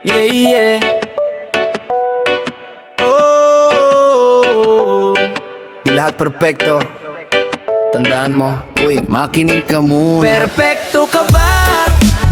Yeah, yeah. Oh, di lahat perpekto. Tandaan mo, uy, makinig ka muna. Perpekto ka ba?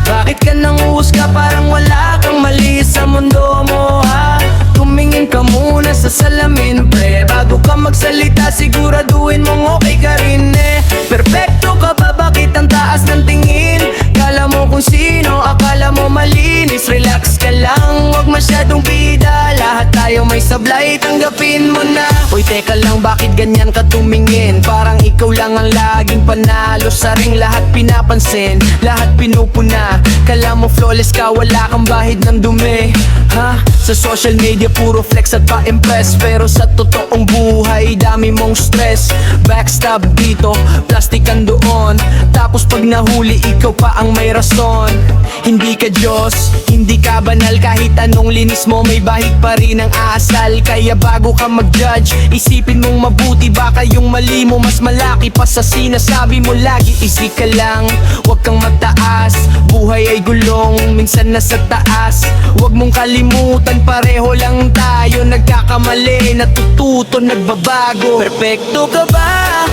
Bakit ka nang uhusga? Parang wala kang mali sa mundo mo, ha? Tumingin ka muna sa salamin, pre. Bago ka magsalita, siguraduhin mong okay ka rin, eh. Perpekto ka ba? Bakit ang taas ng tingin? Kala mo kung sino, akala mo malinis. Relax ka lang, wag masyadong bida. Lahat tayo may sablay, tanggapin mo na. Uy, teka lang, bakit ganyan ka tumingin? Parang ikaw lang ang laging panalo. Sa ring lahat pinapansin, lahat pinupuna. Kala mo flawless ka, wala kang bahid ng dumi, ha? Sa social media puro flex at pa-impress, pero sa totoong buhay dami mong stress. Backstab dito, plastic ang doon. Tapos pag nahuli ikaw pa ang may rason. Hindi ka Diyos, hindi ka banal. Kahit anong linis mo may bahid pa rin ang asal. Kaya bago ka mag-judge, isipin mong mabuti. Baka yung mali mo mas malaki pa sa sinasabi mo lagi. Easy ka lang, wag kang mataas. Buhay ay gulong, minsan nasa taas. Wag mong kalimutan, pareho lang tayo nagkakamali, natututo, nagbabago. Perpekto ka ba?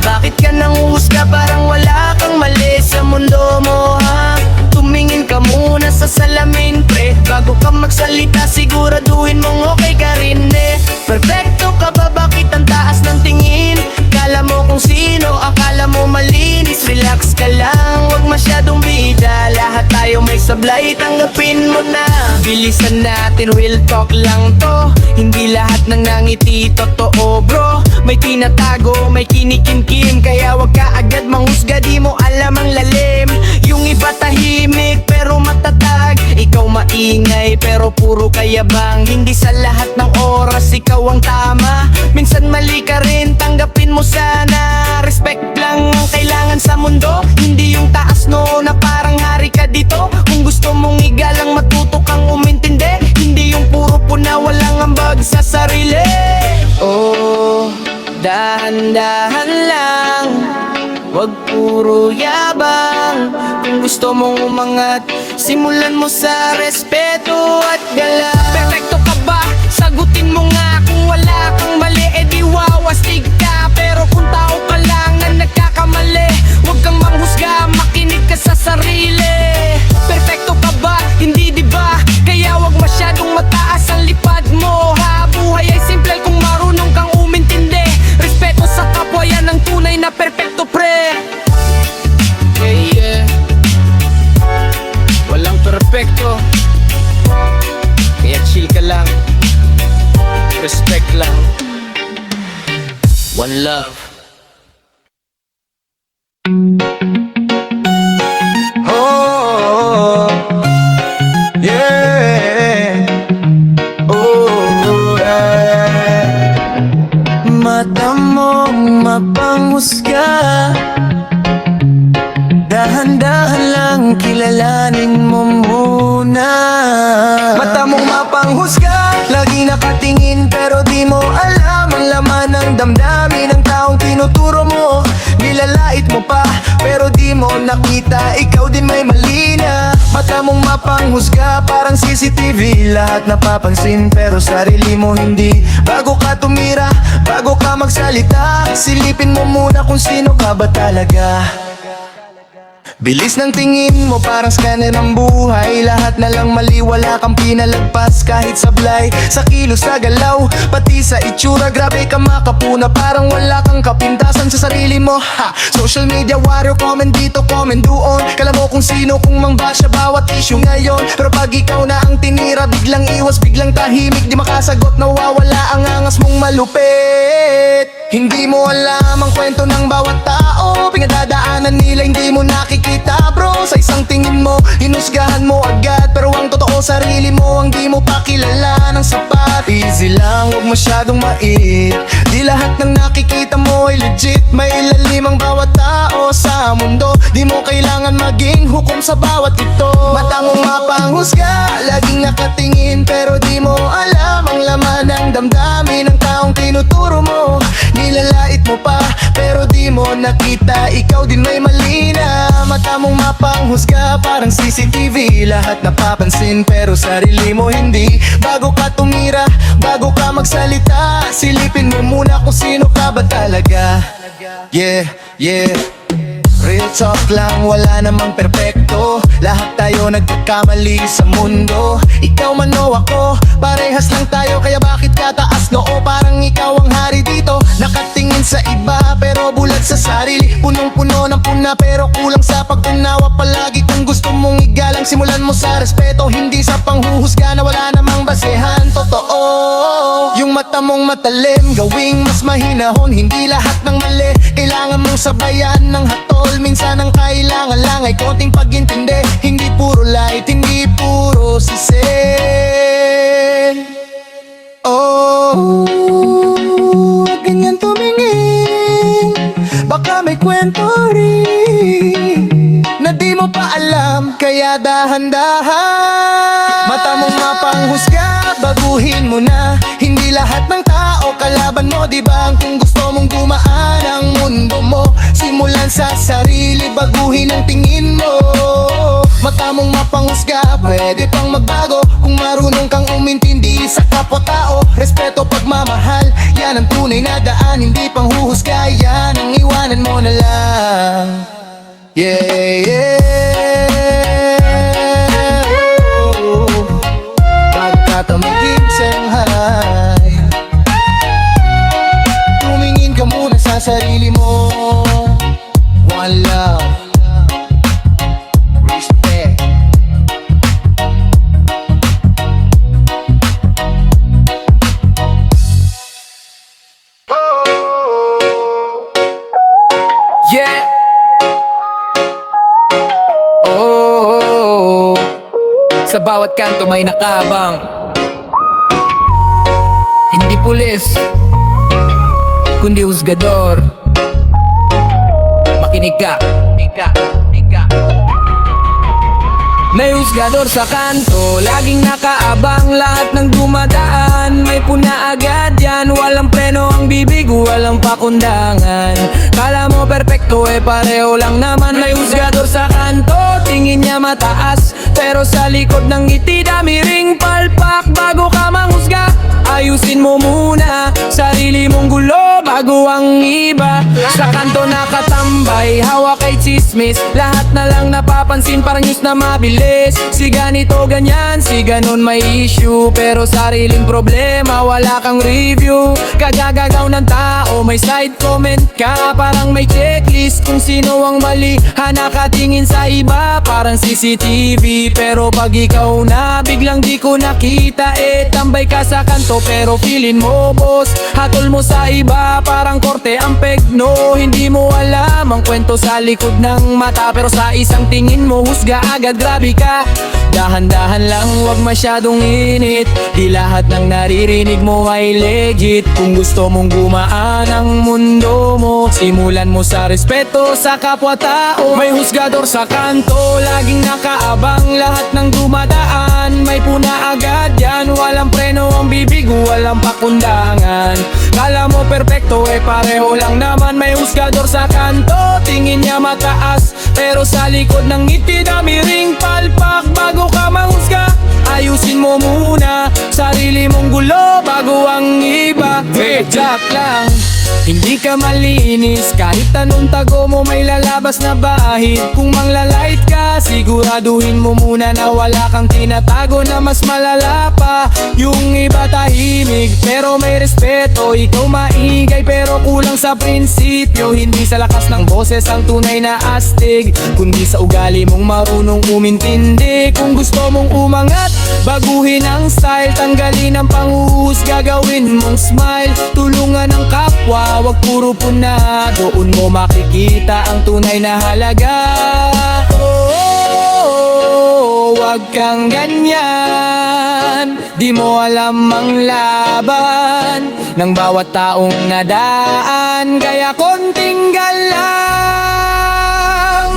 Bakit ka nang uhusga? Parang wala kang mali sa mundo mo, ha? Tumingin ka muna sa salamin, pre. Bago ka magsalita, siguraduhin mong okay ka rin, eh. Perpekto ka ba? Bakit ang taas ng tingin? Kala mo kung sino, akala mo malinis. Relax ka lang, wag masyadong bida. Lahat tayo may sablay, tanggapin mo na. Bilisan natin, real talk lang to. Hindi lahat ng nangiti totoo, bro. May tinatago, may kinikim-kim. Kaya wag ka agad manghusga, di mo alam ang lalim. Yung iba tahimik pero matatag. Ikaw maingay pero puro kayabang. Hindi sa lahat ng oras ikaw ang tama. Minsan mali ka rin, tanggapin mo sana. Respect lang ang kailangan sa mundo. Hindi yung taas no na parang hari ka dito. Kung gusto mong igalang, matuto kang umintindi. Hindi yung puro puna, walang ambag sa sarili. Oh, dahan-dahan lang, wag puro yabang. Kung gusto mong umangat, simulan mo sa respeto at galang. Perfecto ka ba? Sagutin mo nga. Kung wala kang mali, edi wawastig ka. Pero kung tao ka lang na nagkakamali, wag kang manghusga, makinig ka sa sarili. Perfecto ka ba? Hindi diba? Kaya wag masyadong mataas ang lipad mo, ha? Buhay ay simple kung marunong kang umintindi. Respeto sa kapwa, yan ang tunay na perfecto, pre. Yeah, yeah. Walang perfecto, kaya chill ka lang. Respect lang. One love. Oh, yeah. Oh, yeah. Mata mong mapanghusga, dahan-dahan lang kilalanin mo muna. Mata mong mapanghusga, lagi nakatingin pero di mo alam ang laman ng damdamin ng taong tinuturo mo. Nilalait mo pa pero di mo nakita, ikaw din may mali na. Mata mong mapanghusga, parang CCTV. Lahat napapansin pero sarili mo hindi. Bago ka tumira, bago ka magsalita, silipin mo muna kung sino ka ba talaga. Bilis ng tingin mo parang scanner ng buhay. Lahat na lang mali, wala kang pinalagpas. Kahit sablay, sa kilos, sa galaw, pati sa itsura, grabe ka makapuna. Parang wala kang kapintasan sa sarili mo, ha. Social media warrior, comment dito, comment doon. Kala mo kung sino, kung mangbasya bawat issue ngayon. Pero pag ikaw na ang tinira, biglang iwas, biglang tahimik. Di makasagot, nawawala ang angas mong malupit. Hindi mo alam ang kwento ng bawat tao. Pinagdadaanan nila, hindi mo nakikita, bro. Sa isang tingin mo, hinusgahan mo agad. Pero ang totoo, sarili mo ang di mo pa kilala ng sapat. Easy lang, huwag masyadong mait. Di lahat ng nakikita mo ay legit. May ilalim ang bawat tao sa mundo. Di mo kailangan maging hukom sa bawat ito. Mata mong mapanghusga, laging nakatingin pero di mo alam ang laman ng damdamin ng taong tinuturo mo. Nilalait mo mo pa pero di mo nakita, ikaw din may mali na. Mata mong mapanghusga parang CCTV, lahat napapansin pero sarili mo hindi. Bago ka tumira, bago ka magsalita, silipin mo muna kung sino ka ba talaga. Yeah, yeah. Real talk lang, wala namang perpekto. Lahat tayo nagkakamali sa mundo. Ikaw man o ako, parehas lang tayo. Kaya bakit ka taas noo? Parang ikaw ang hari dito. Nakatingin sa iba pero bulag sa sarili. Punong-puno ng puna pero kulang sa pag-unawa. Palagi kung gusto mong igalang, simulan mo sa respeto, hindi sa panghuhusga na wala namang basehan. Totoo, yung mata mong matalim, gawing mas mahinahon. Hindi lahat ng mali kailangan mong sabayan ng hatol. Minsan ang kailangan lang ay konting pag-intindi. Hindi puro light, hindi puro sisi. Oh, wag ganyan tumingin, baka may kwento rin na di mo pa alam, kaya dahan-dahan. Mata mong mapanghusga, baguhin mo na. Hindi lahat ng tao kalaban mo, di ba? Kung gusto mong gumaan ang mundo mo, simulan sa sarili, baguhin ang tingin mo. Mata mong mapanghusga, pwede pang magbago kung marunong kang umintindi sa kapwa-tao. Respeto, pagmamahal, yan ang tunay na daan. Hindi panghuhusga, yan ang iwanan mo na lang. Yeah, yeah. Pagkatamaging Shanghai, tumingin ka muna sa sarili mo. One love, respect. Yeah. Oh, sa bawat kanto may nakabang. Hindi pulis, kundi husgador. Makinig ka. May husgador sa kanto, laging nakaabang. Lahat ng dumadaan, may puna agad yan. Walang preno ang bibig, walang pakundangan. Kala mo perpekto, pareho lang naman. May husgador sa kanto, tingin niya mataas, pero sa likod ng ngiti dami ring palpak. Bago ka manghusga, ayusin mo muna sarili mong gulo bago ang iba. Sa kanto nakatambay, hawak kay chismis, lahat na lang napapansin, parang news na mabilis. Si ganito ganyan, si ganon may issue, pero sariling problema wala kang review. Kagagagaw ng tao, may side comment ka, parang may checklist kung sino ang mali. Nakatingin sa iba, parang CCTV, pero pag ikaw na biglang di ko nakita, tambay ka sa kanto pero feeling mo boss. Hatol mo sa iba, parang korte ang pegno. Hindi mo alam ang kwento sa likod ng mata, pero sa isang tingin mo husga agad. Grabe ka, dahan-dahan lang, wag masyadong init. Di lahat ng naririnig mo ay legit. Kung gusto mong gumaan ang mundo mo, simulan mo sa respeto sa kapwa-tao. May husgador sa kanto, laging nakaabang. Lahat ng dumadaan, may puna agad yan. Walang preno ang bibig, walang pakundangan. Kala mo perpekto, pareho lang naman. May husgador sa kanto, tingin niya mataas, pero sa likod ng ngiti dami ring palpak. Bago ka manghusga, ayusin mo muna sarili mong gulo bago ang iba. Jack lang, hindi ka malinis, kahit anong tago mo may lalabas na bahid. Kung manglalait ka, siguraduhin mo muna na wala kang tinatago na mas malala pa. Yung iba tahimik pero may respeto, ikaw maingay pero kulang sa prinsipyo. Hindi sa lakas ng boses ang tunay na astig, kundi sa ugali mong marunong umintindi. Kung gusto mong umangat, baguhin ang style, tanggalin ang panghuhusga, gagawin mong smile. Tulungan ang kapwa, wag puro puna, doon mo makikita ang tunay na halaga. Oh, wag kang ganyan, di mo alam ang laban ng bawat taong nadaan, kaya konting galang.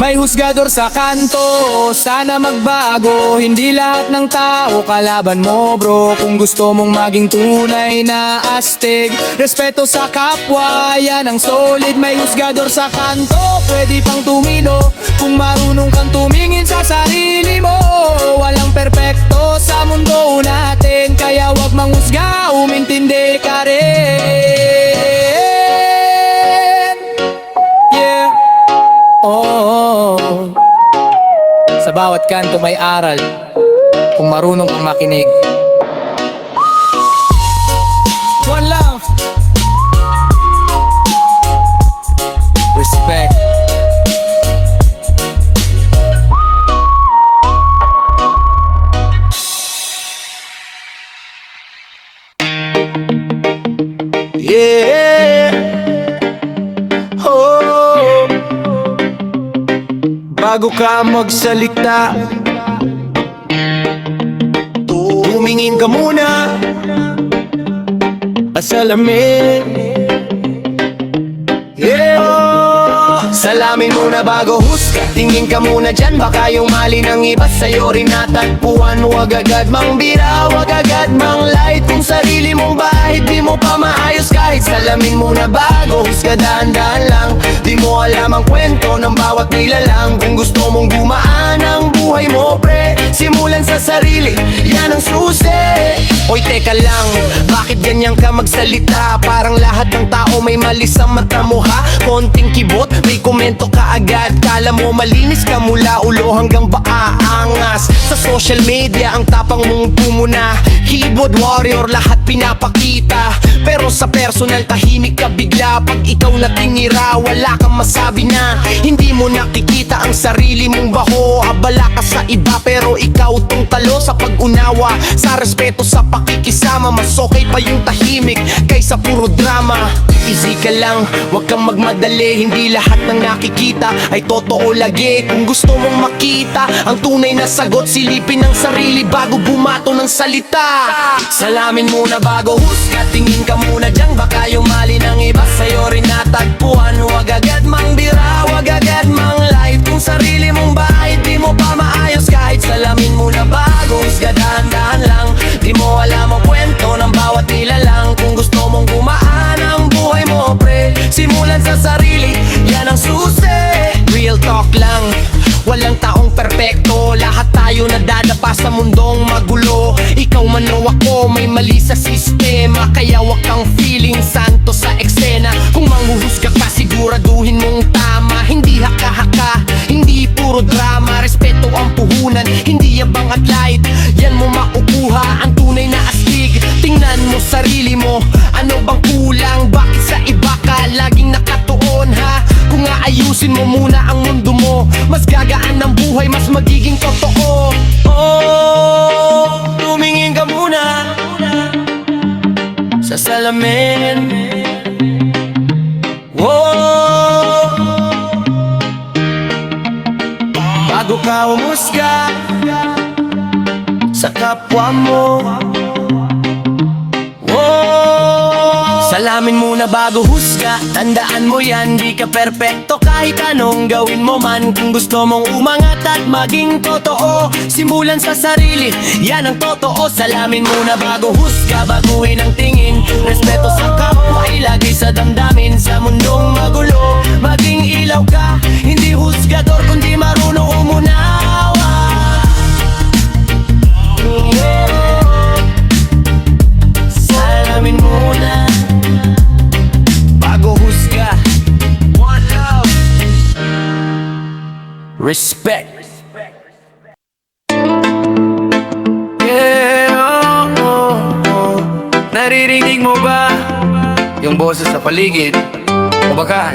may husgador sa kanto. Sana magbago, hindi lahat ng tao kalaban mo bro. Kung gusto mong maging tunay na astig, respeto sa kapwa, yan ang solid. May husgador sa kanto, pwede pang tumino kung marunong kang tumingin sa sarili mo. Walang perpekto sa mundo natin, kaya wag manghusga, umintindi ka rin. Yeah. Oh. Sa bawat kanto may aral, kung marunong kang makinig. One love. Respect. Yeah. Oh. Bago ka magsalita, tumingin ka muna, pasalamin. Yeah. Oh. Salamin muna bago husga, tingin ka muna dyan, baka yung mali ng iba sa'yo rin natagpuan. Huwag agad mang bira, huwag agad mang light. Kung sarili mong bahid, di mo pa maayos kahit salamin muna bago husga, dahan-dahan lang. Di mo alam ang kwento ng bawat nilalang. Kung gusto mong gumaan ang buhay mo pre, simulan sa sarili, yan ang susi. Oy teka lang, bakit ganyan ka magsalita? Parang lahat ng tao may mali sa mata mo ha? Konting kibot, may komento ka agad. Kala mo malinis ka mula ulo hanggang paa. Angas sa social media, ang tapang mong pumuna. Keyboard warrior, lahat pinapakita. Pero sa personal, tahimik ka bigla. Pag ikaw na tinira, wala kang masabi na. Hindi mo nakikita ang sarili mong baho. Abala ka sa iba, pero ikaw tong talo. Sa pag-unawa, sa respeto, sa pakikisama, mas okay pa yung tahimik kaysa puro drama. Easy ka lang, wag kang magmadali. Hindi lahat ng nakikita ay totoo lagi. Kung gusto mong makita ang tunay na sagot, silipin ang sarili bago bumato ng salita. Salamin muna bago husga, tingin ka muna dyan, baka yung mali ng iba sa'yo rin natagpuan. Huwag agad mang bira, huwag agad mang light. Kung sarili mong bahid, di mo pa maayos kahit salamin muna bago husga, dahan-dahan lang. Di mo alam ang kwento ng bawat nilalang. Kung gusto mong gumaan ang buhay mo pre, simulan sa sarili, yan ang susi. Real talk lang, walang taong perpekto. Lahat tayo nadadapa sa mundong magulo. Ikaw man o ako, may mali sa sistema. Kaya wag kang feeling santo sa eksena. Kung manghuhusga ka, siguraduhin mong tama. Hindi haka-haka, hindi puro drama. Respeto ang puhunan, hindi yabang at light. Yan mo makukuha ang tunay na astig. Tingnan mo sarili mo, ano bang kulang? Bakit sa iba ka laging nakatuon ha? Kung aayusin mo muna ang mundo mo, mas gagaan ang buhay, mas magiging totoo. Oh, tumingin ka muna sa salamin. Oh, bago ka humusga sa kapwa mo. Salamin muna bago husga, tandaan mo yan, di ka perpekto kahit anong gawin mo man. Kung gusto mong umangat at maging totoo, simulan sa sarili, yan ang totoo. Salamin muna bago husga, baguhin ang tingin. Respeto sa kapwa, ilagay sa damdamin. Sa mundong magulo, maging ilaw ka, hindi husgador kundi marunong umunawa. Salamin muna bago husga. One love. Respect. Yeah, oh, oh, oh. Naririnig mo ba yung boses sa paligid? O baka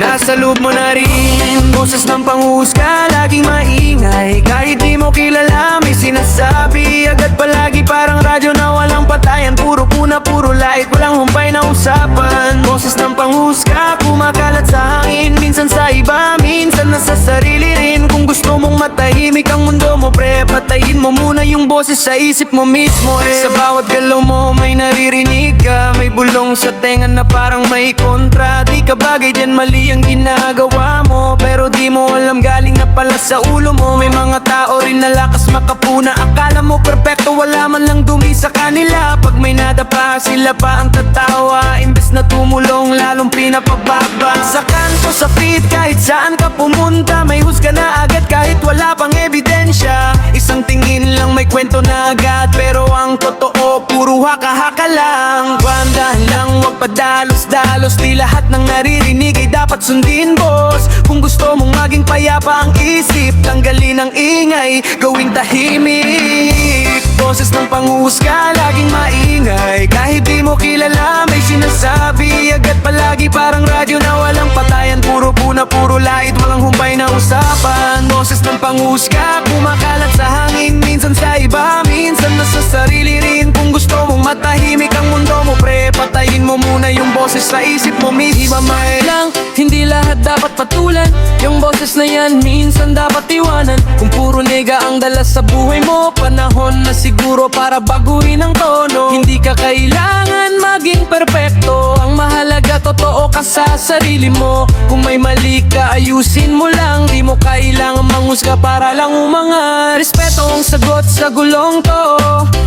nasa loob mo na rin boses ng panghusga, laging maingay. Kahit di mo kilala, may sinasabi agad palagi, parang radyo na walang patayan. Puro puna, puro light, walang humpay na usapan. Boses ng panghusga, kumakalat sa hangin. Minsan sa iba, minsan nasa sarili rin. Kung gusto gusto mong matahimik ang mundo mo, pre, patayin mo muna yung boses sa isip mo mismo, Sa bawat galaw mo may naririnig ka, may bulong sa tenga na parang may kontra. Di ka bagay dyan, mali ang ginagawa mo, pero di mo alam galing na pala sa ulo mo. May mga tao rin na lakas makapuna, akala mo perfecto, wala man lang dumi sa kanila. Pag may nadapa sila pa ang tatawa, imbes na tumulong lalong pinapababa. Sa kanto, sa feed, kahit saan ka pumunta, may husga na agad kahit wala pang ebidensya. Isang tingin lang may kwento na agad, pero ang totoo puro haka-haka lang. Bandahan lang, wag padalos-dalos, di lahat ng naririnig ay dapat sundin, boss. Kung gusto mong maging payapa ang isip, tanggalin ang ingay, gawing tahimik. Boses ng panghuhusga, laging maingay, kahit di mo kilala may sinasabi agad palagi, parang radyo na walang patayan. Puro puna, puro lait, walang humpay na usapan. Boses ng panghuhusga, kumakalat sa hangin, minsan sa iba, minsan nasa sarili rin. Kung gusto mong matahimik ang mundo mo, pre, patayin mo muna yung boses sa isip mo mismo. Di ba may lang, hindi lahat dapat patulan, yung boses na yan minsan dapat iwanan. Kung puro nega ang dala sa buhay mo, panahon na siguro para baguhin ang tono. Hindi ka kailangan maging perpekto, ang mahalaga totoo ka sa sarili mo. Kung may mali ka, ayusin mo lang, di mo kailangan manghusga para lang umangat. Respeto ang sagot sa gulong to,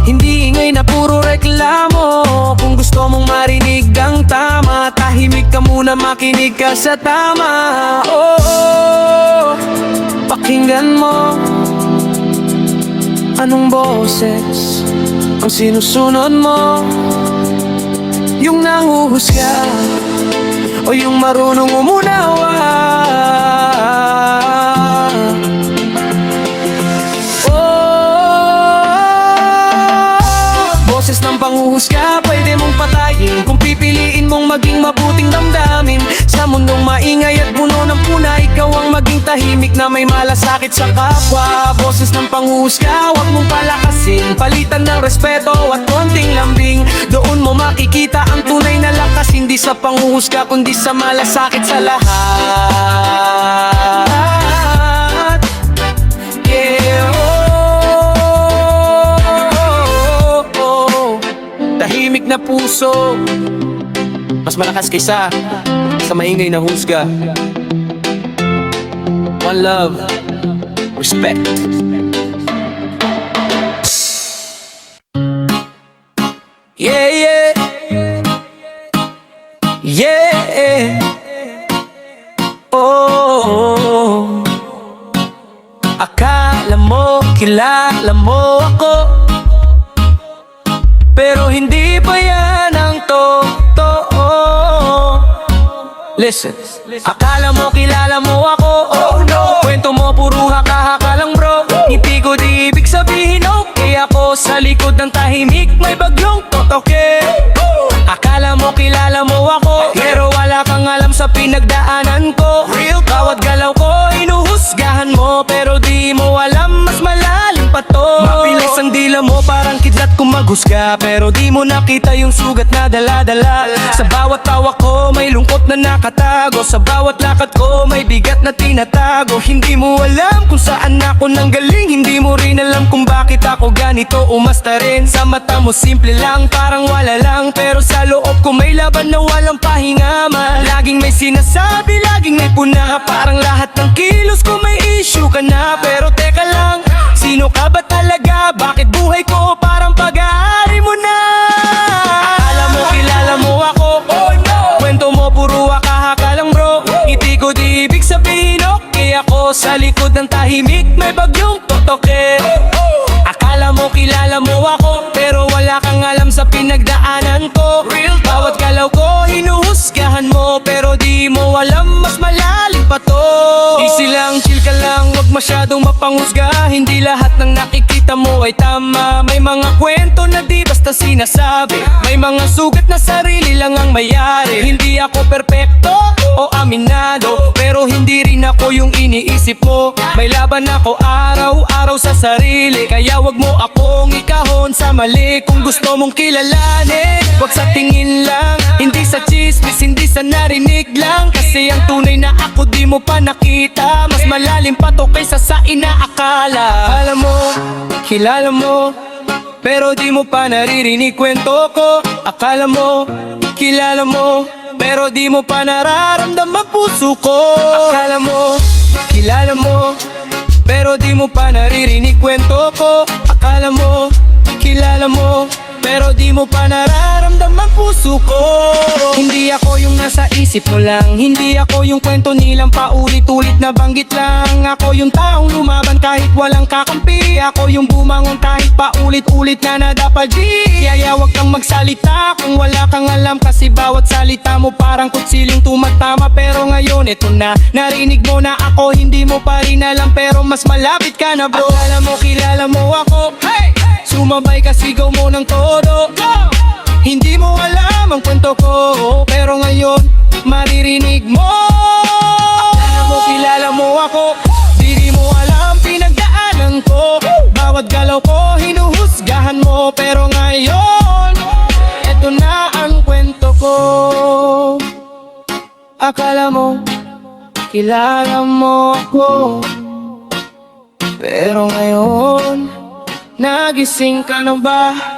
hindi ingay na puro reklamo. Kung gusto mong marinig ang tama, tahimik ka muna, makinig ka sa tama. Pakinggan mo, anong boses ang sinusunod mo? Yung nanghuhusga o yung marunong umunawa? Boses ng panghuhusga pwede mong patayin, kung pipiliin mong maging mabuting damdamin. Sa mundong maingay at puno ng puna, ikaw ang maging tahimik na may malasakit sa kapwa. Boses ng panghuhusga, huwag mong palakasin, palitan ng respeto at konting lambing. Doon mo makikita ang tunay na lakas, hindi sa panghuhusga kundi sa malasakit sa lahat. Tahimik na puso, mas malakas kaysa sa maingay na husga. One love, respect. Yeah, yeah, yeah. Oh, akala mo, kilala mo ako, pero hindi pa yan ang totoo. Listen, akala mo kilala mo ako, oh no. Kwento mo puro haka-haka lang, bro. Ngiti ko di ibig sabihin okay ako, sa likod ng tahimik may bagyong totoke. Akala mo kilala mo ako, pero wala kang alam sa pinagdaanan ko. Bawat galaw ko inuhusgahan mo, pero di mo alam mas malalim pa to. Mapilis ang dila mo parang kidlat kung maghusga, pero di mo nakita yung sugat na dala-dala. Sa bawat tawa ko may lungkot na nakatago, sa bawat lakad ko may bigat na tinatago. Hindi mo alam kung saan ako nanggaling, hindi mo rin alam kung bakit ako ganito umasta rin. Sa mata mo simple lang, parang wala lang, pero sa loob ko may laban na walang pahinga man. Laging may sinasabi, laging may puna, parang lahat ng kilos ko may issue ka na. Pero teka lang, sino ka ba talaga? Bakit buhay ko parang pag-aari mo na? Akala mo kilala mo ako, oh no. Kwento mo puro haka-haka lang, bro. Ngiti ko di ibig sabihin okay ako, sa likod ng tahimik may bagyong totoke. Akala mo kilala mo ako, pero wala kang alam sa pinagdaanan ko. Bawat galaw ko hinuhusgahan mo, pero di mo alam mas malalim pa to. Easy lang, chill ka lang, wag masyadong mapanghusga. Hindi lahat ng nakikita balita mo ay tama. May mga kwento na di basta sinasabi. May mga sugat na sarili lang ang mayari. Hindi ako perpekto o aminado, pero hindi rin ako yung iniisip mo. May laban ako araw-araw sa sarili, kaya wag mo akong ikahon sa mali. Kung gusto mong kilalanin, wag sa tingin lang, hindi sa chismis, hindi sa narinig lang. Kasi ang tunay na ako di mo pa nakita. Mas malalim pa to kaysa sa inaakala. Alam mo, kilala mo, pero di mo pa naririnig kwento ko. Akala mo, kilala mo, pero di mo pa nararamdaman puso ko. Akala mo, kilala mo, pero di mo pa naririnig kwento ko. Akala mo, kilala mo, pero di mo pa nararamdaman puso ko. Hindi ako yung nasa isip mo lang, hindi ako yung kwento nilang paulit-ulit na banggit lang. Ako yung taong lumaban kahit walang kakampi. Ako yung bumangon kahit paulit-ulit na nadapadi. Kaya wag kang magsalita kung wala kang alam, kasi bawat salita mo parang kutsiling tumatama. Pero ngayon eto na, narinig mo na ako, hindi mo pa rin alam, pero mas malapit ka na bro. Akala mo kilala mo ako, hey! Sumabay ka, sigaw mo ng todo. Hindi mo alam ang kwento ko, pero ngayon maririnig mo. Alam mo, kilala mo ako, di mo alam pinagdaanan ko. Bawat galaw ko hinuhusgahan mo, pero ngayon eto na ang kwento ko. Akala mo, kilala mo ako, pero ngayon nagising ka na ba?